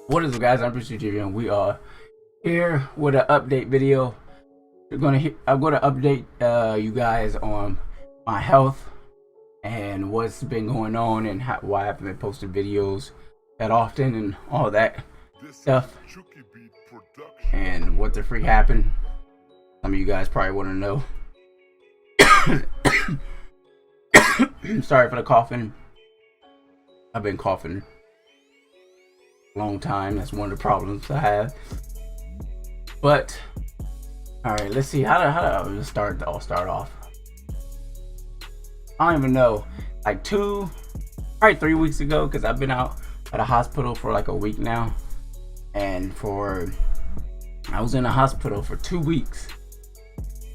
What is up, guys? I'm Mr. TV, and we are here with an update video. I'm gonna update you guys on my health and what's been going on and why I haven't been posting videos that often and all that stuff and what the freak happened. Some of you guys probably want to know. Sorry for the coughing. I've been coughing long time. That's one of the problems I have. But all right, let's see how do I start off. I don't even know, like probably 3 weeks ago, because I've been out at a hospital for like a week now, and I was in a hospital for 2 weeks.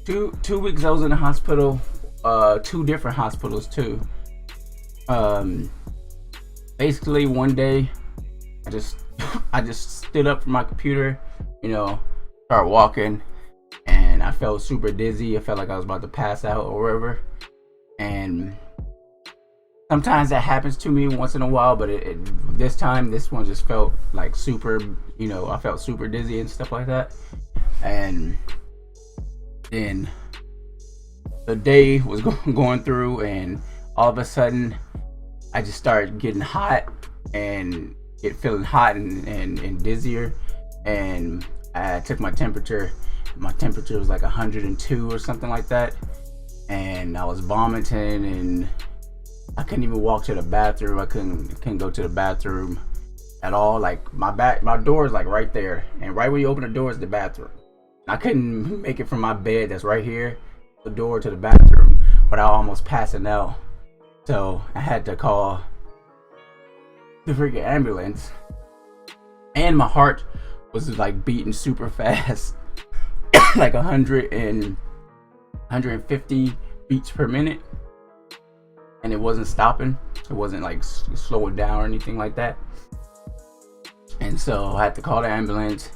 Two weeks I was in a hospital, two different hospitals too. Basically one day I just stood up from my computer, started walking, and I felt super dizzy. I felt like I was about to pass out or whatever. And sometimes that happens to me once in a while, but this one just felt like super, I felt super dizzy and stuff like that. And then the day was going through, and all of a sudden I just started getting hot and feeling hot and dizzier, and I took my temperature. My temperature was like 102 or something like that, and I was vomiting, and I couldn't even walk to the bathroom. I couldn't go to the bathroom at all. Like my door is like right there, and right when you open the door is the bathroom. I couldn't make it from my bed that's right here, the door, to the bathroom, without almost passing out. So I had to call the freaking ambulance, and my heart was like beating super fast, like 150 beats per minute, and it wasn't stopping. It wasn't like slowing down or anything like that. And so I had to call the ambulance.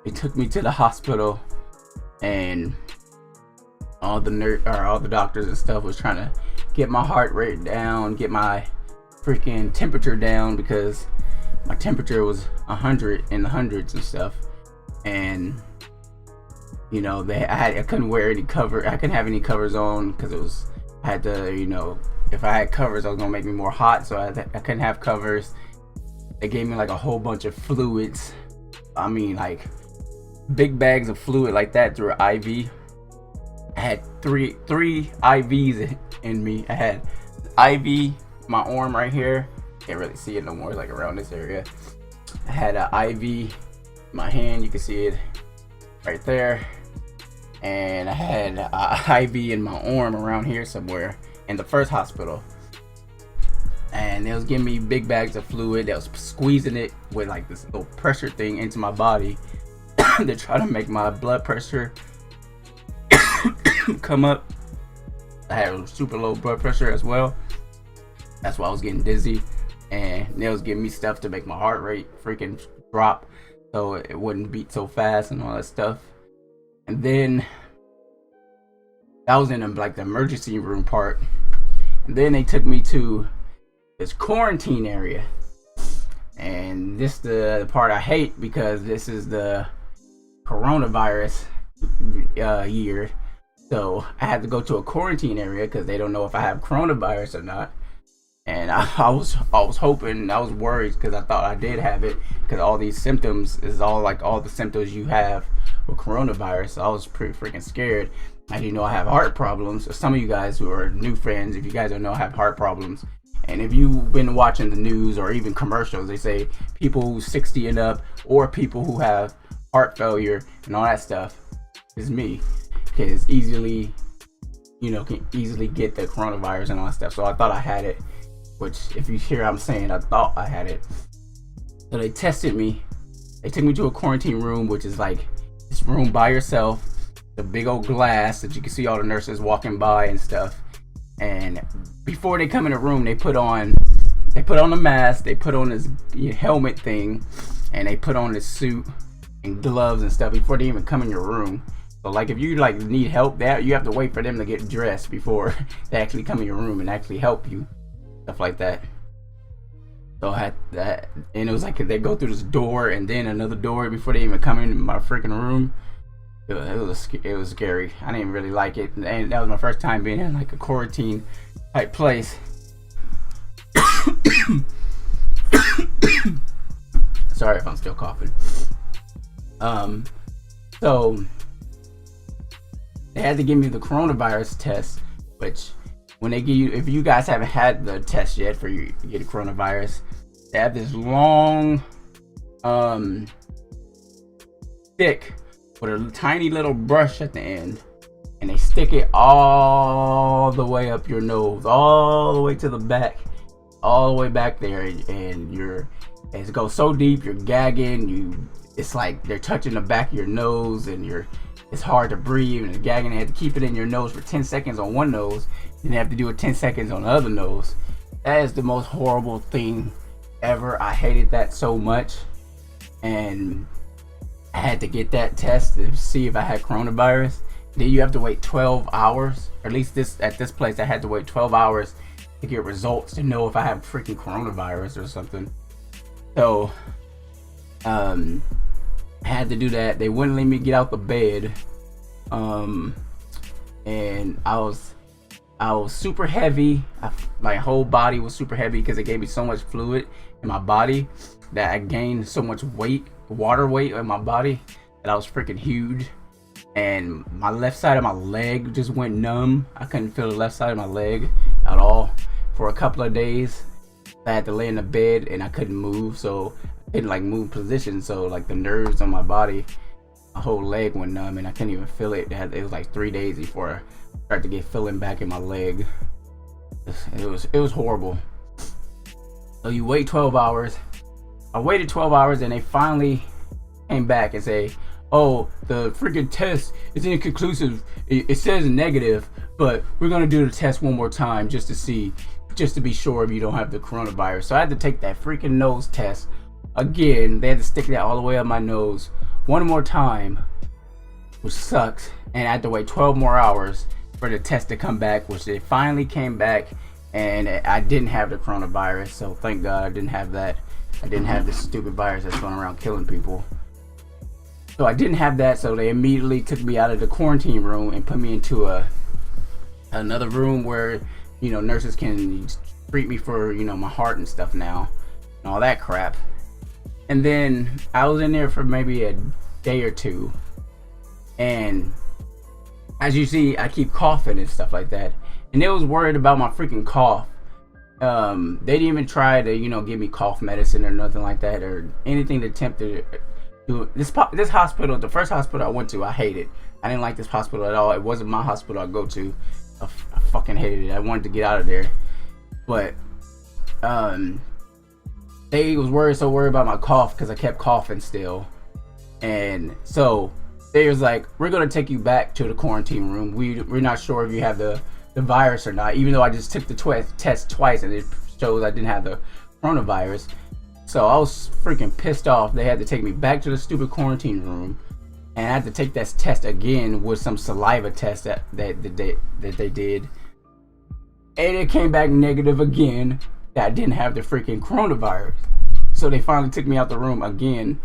They took me to the hospital, and all the doctors and stuff was trying to get my heart rate down, get my freaking temperature down, because my temperature was 100 in the hundreds and stuff. And I couldn't wear any cover. I couldn't have any covers on because I had to, if I had covers, it was gonna make me more hot. So I couldn't have covers. They gave me like a whole bunch of fluids. I mean, like big bags of fluid like that through an IV. I had three IVs in me. I had IV, my arm right here. Can't really see it no more, like around this area. I had an IV in my hand. You can see it right there. And I had an IV in my arm around here somewhere in the first hospital. And they was giving me big bags of fluid. They was squeezing it with like this little pressure thing into my body to try to make my blood pressure come up. I had super low blood pressure as well. That's why I was getting dizzy. And they was giving me stuff to make my heart rate freaking drop, so it wouldn't beat so fast and all that stuff. And then I was in like the emergency room part, and then they took me to this quarantine area. And this the part I hate, because this is the coronavirus year. So I had to go to a quarantine area because they don't know if I have coronavirus or not. And I was hoping, I was worried because I thought I did have it, because all these symptoms is all the symptoms you have with coronavirus. So I was pretty freaking scared. I didn't know I have heart problems. So some of you guys who are new friends, if you guys don't know, I have heart problems. And if you've been watching the news or even commercials, they say people who 60 and up, or people who have heart failure and all that stuff, is me. Because can easily get the coronavirus and all that stuff. So I thought I had it. Which, if you hear I'm saying, I thought I had it. So they tested me. They took me to a quarantine room, which is like this room by yourself. The big old glass that you can see all the nurses walking by and stuff. And before they come in the room, they put on the mask. They put on this helmet thing, and they put on this suit and gloves and stuff before they even come in your room. So like if you like need help, you have to wait for them to get dressed before they actually come in your room and actually help you. Stuff like that. So I had that, and it was like they go through this door and then another door before they even come in my freaking room. It was scary. I didn't really like it, and that was my first time being in like a quarantine type place. Sorry if I'm still coughing. So they had to give me the coronavirus test, which when they give you, if you guys haven't had the test yet for you to get a coronavirus, they have this long stick with a tiny little brush at the end, and they stick it all the way up your nose, all the way to the back, all the way back there, and it goes so deep you're gagging. It's like they're touching the back of your nose, and it's hard to breathe, and it's gagging. They have to keep it in your nose for 10 seconds on one nose, and they have to do it 10 seconds on the other nose. That is the most horrible thing ever. I hated that so much, and I had to get that test to see if I had coronavirus. Then you have to wait 12 hours, or at least at this place I had to wait 12 hours to get results to know if I have freaking coronavirus or something. So I had to do that. They wouldn't let me get out the bed, and I was super heavy. My whole body was super heavy because it gave me so much fluid in my body that I gained so much weight, water weight in my body, that I was freaking huge. And my left side of my leg just went numb. I couldn't feel the left side of my leg at all for a couple of days. I had to lay in the bed and I couldn't move, so I couldn't like move position. So like the nerves on my body, my whole leg went numb and I couldn't even feel it. It was like 3 days before I started to get feeling back in my leg. It was horrible. So you wait 12 hours. I waited 12 hours and they finally came back and say, oh, the freaking test is inconclusive. It says negative, but we're gonna do the test one more time just to be sure if you don't have the coronavirus. So I had to take that freaking nose test again. They had to stick that all the way up my nose one more time, which sucks. And I had to wait 12 more hours for the test to come back, which it finally came back, and I didn't have the coronavirus. So thank God I didn't have that. I didn't have this stupid virus that's going around killing people. So I didn't have that, so they immediately took me out of the quarantine room and put me into another room where, you know, nurses can treat me for, you know, my heart and stuff now, and all that crap. And then I was in there for maybe a day or two, and as you see, I keep coughing and stuff like that, and they was worried about my freaking cough. They didn't even try to, you know, give me cough medicine or nothing like that, or anything to attempt to do. This hospital, the first hospital I went to, I hated. I didn't like this hospital at all. It wasn't my hospital I go to. I fucking hated it. I wanted to get out of there. But they was so worried about my cough because I kept coughing still. And so they was like, we're gonna take you back to the quarantine room. We're not sure if you have the virus or not, even though I just took the test twice and it shows I didn't have the coronavirus. So I was freaking pissed off. They had to take me back to the stupid quarantine room, and I had to take that test again with some saliva test that they did, and it came back negative again that I didn't have the freaking coronavirus. So they finally took me out the room again,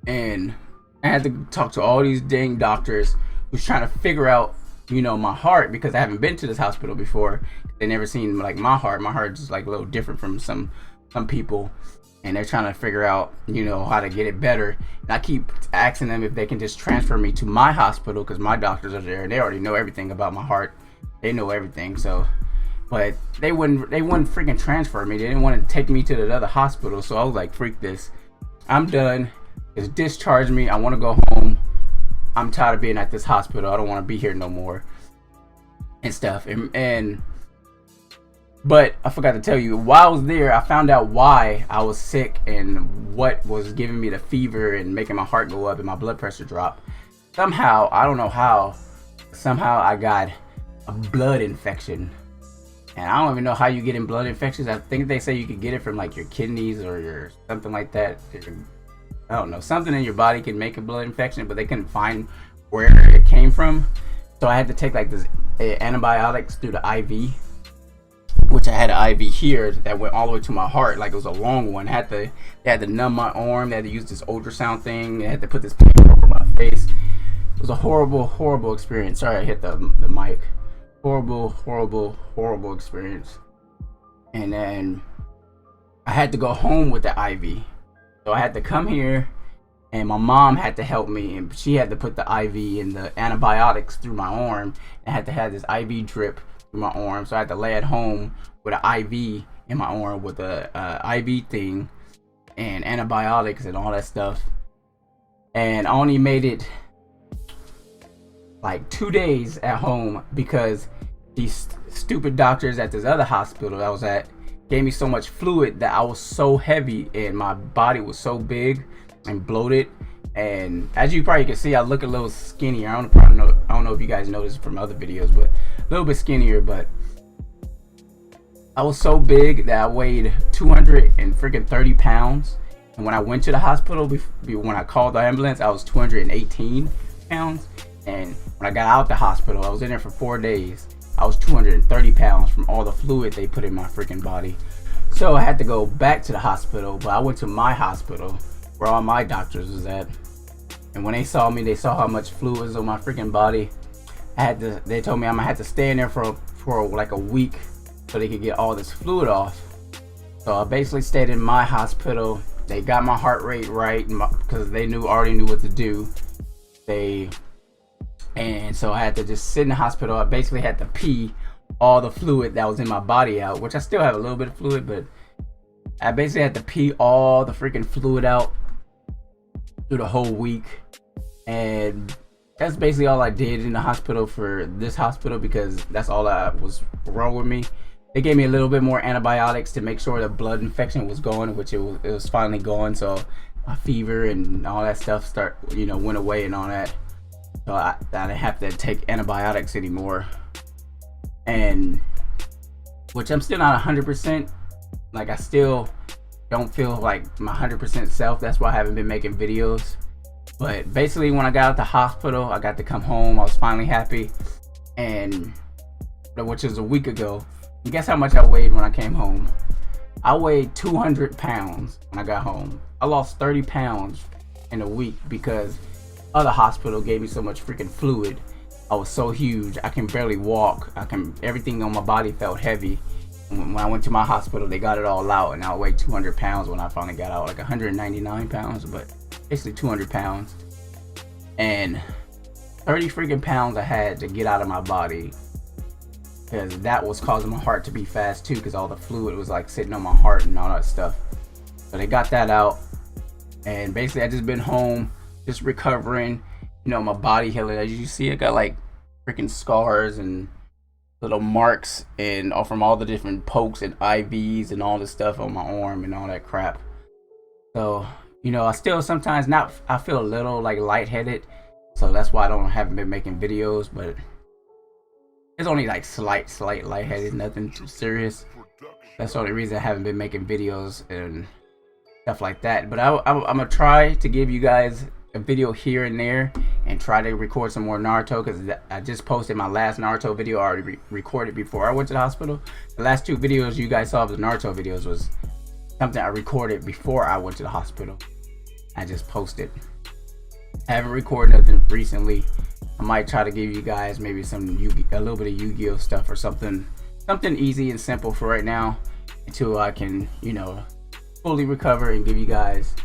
and I had to talk to all these dang doctors who's trying to figure out, you know, my heart, because I haven't been to this hospital before. They never seen like my heart. My heart is like a little different from some people, and they're trying to figure out, you know, how to get it better. And I keep asking them if they can just transfer me to my hospital, because my doctors are there and they already know everything about my heart. They know everything. So, but they wouldn't freaking transfer me. They didn't want to take me to the other hospital. So I was like, freak this, I'm done. Just discharge me. I want to go home. I'm tired of being at this hospital. I don't want to be here no more and stuff. But I forgot to tell you, while I was there, I found out why I was sick and what was giving me the fever and making my heart go up and my blood pressure drop. Somehow, I don't know how, somehow I got a blood infection. And I don't even know how you get in blood infections. I think they say you could get it from like your kidneys or your something like that. I don't know, something in your body can make a blood infection, but they couldn't find where it came from. So I had to take like this antibiotics through the IV. which I had an IV here that went all the way to my heart, like it was a long one. They had to numb my arm. They had to use this ultrasound thing. They had to put this paper over my face. It was a horrible experience. Sorry, I hit the mic. Horrible experience. And then I had to go home with the IV. So I had to come here, and my mom had to help me, and she had to put the IV and the antibiotics through my arm. I had to have this IV drip through my arm, so I had to lay at home with an IV in my arm with a IV thing and antibiotics and all that stuff. And I only made it like 2 days at home because these stupid doctors at this other hospital I was at gave me so much fluid that I was so heavy and my body was so big and bloated. And as you probably can see, I look a little skinnier. I don't know if you guys noticed from other videos, but a little bit skinnier. But I was so big that I weighed 230 pounds. And when I went to the hospital, when I called the ambulance, I was 218 pounds. And when I got out the hospital, I was in there for 4 days. I was 230 pounds from all the fluid they put in my freaking body. So I had to go back to the hospital, but I went to my hospital where all my doctors was at. And when they saw me, they saw how much fluid was on my freaking body. They told me I'm gonna have to stay in there for like a week so they could get all this fluid off. So I basically stayed in my hospital. They got my heart rate right because they already knew what to do. And so I had to just sit in the hospital. I basically had to pee all the fluid that was in my body out, which I still have a little bit of fluid, but I basically had to pee all the freaking fluid out through the whole week. And that's basically all I did in the hospital for this hospital because that's all that was wrong with me. They gave me a little bit more antibiotics to make sure the blood infection was going, which it was finally gone. So my fever and all that stuff went away and all that. So I didn't have to take antibiotics anymore. And which I'm still not 100%. Like I still don't feel like my 100% self. That's why I haven't been making videos. But basically when I got out the hospital, I got to come home. I was finally happy. And which is a week ago. And guess how much I weighed when I came home? I weighed 200 pounds when I got home. I lost 30 pounds in a week because other hospital gave me so much freaking fluid. I was so huge, I can barely walk. Everything on my body felt heavy. When I went to my hospital, they got it all out, and I weighed 200 pounds when I finally got out, like 199 pounds, but basically 200 pounds. And 30 freaking pounds I had to get out of my body because that was causing my heart to beat fast too, because all the fluid was like sitting on my heart and all that stuff. So they got that out, and basically I just been home, just recovering, my body healing. As you see, I got like freaking scars and little marks and all from all the different pokes and IVs and all this stuff on my arm and all that crap. So, I still sometimes I feel a little like lightheaded. So that's why I haven't been making videos, but it's only like slight lightheaded, nothing too serious. That's the only reason I haven't been making videos and stuff like that. But I'm gonna try to give you guys a video here and there and try to record some more Naruto, because I just posted my last Naruto video. I already recorded before I went to the hospital. The last 2 videos you guys saw of the Naruto videos was something I recorded before I went to the hospital. I just posted. I haven't recorded nothing recently. I might try to give you guys maybe a little bit of Yu-Gi-Oh stuff or something easy and simple for right now until I can fully recover and give you guys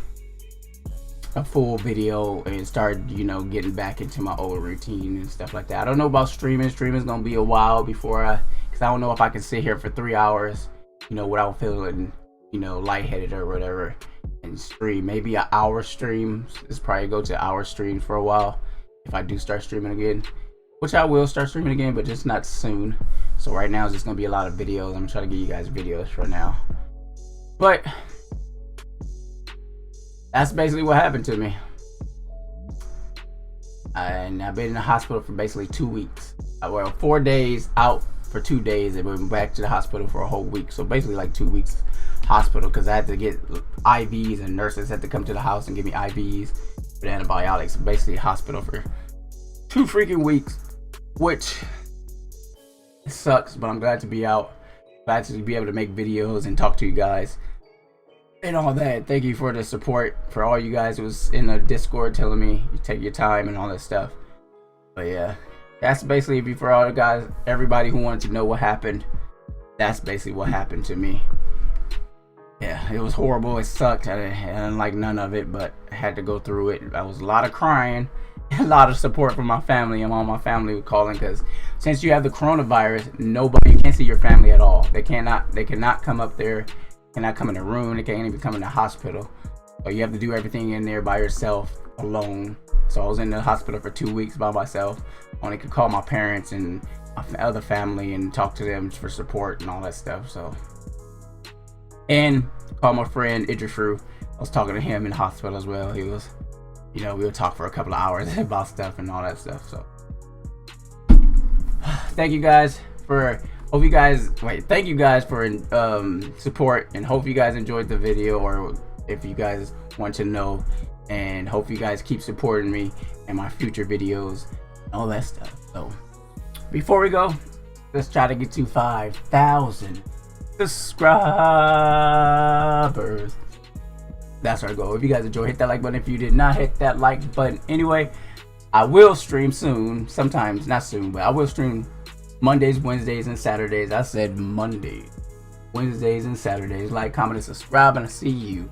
a full video and start getting back into my old routine and stuff like that. I don't know about streaming. Streaming's gonna be a while because I don't know if I can sit here for 3 hours without feeling lightheaded or whatever and stream. Maybe an hour stream. It's probably go to hour streams for a while if I do start streaming again, which I will start streaming again, but just not soon. So right now it's just gonna be a lot of videos. I'm gonna try to give you guys videos for now, but that's basically what happened to me. And I've been in the hospital for basically 2 weeks. I was 4 days out for 2 days and went back to the hospital for a whole week. So basically like 2 weeks hospital, because I had to get IVs and nurses had to come to the house and give me IVs with antibiotics. Basically hospital for 2 freaking weeks, which sucks, but I'm glad to be out. glad to be able to make videos and talk to you guys and all that. Thank you for the support for all you guys who was in the Discord telling me you take your time and all that stuff. But yeah, that's basically for all the guys, everybody who wanted to know what happened. That's basically what happened to me. Yeah, it was horrible. It sucked. I didn't like none of it, but I had to go through it. I was a lot of crying, a lot of support from my family, and all my family were calling, because since you have the coronavirus, you can't see your family at all. They cannot come up there, cannot come in the room. They can't even come in the hospital. So you have to do everything in there by yourself, alone. So I was in the hospital for 2 weeks by myself. Only could call my parents and my other family and talk to them for support and all that stuff. So, and call my friend Idrisru. I was talking to him in the hospital as well. He was, we would talk for a couple of hours about stuff and all that stuff. So thank you guys for support, and hope you guys enjoyed the video, or if you guys want to know, and hope you guys keep supporting me and my future videos and all that stuff. So before we go, let's try to get to 5,000 subscribers. That's our goal. If you guys enjoy, hit that like button. If you did not, hit that like button. Anyway, I will stream soon. Sometimes, not soon, but I will stream Mondays, Wednesdays, and Saturdays. I said Mondays, Wednesdays, and Saturdays. Like, comment, and subscribe, and I'll see you.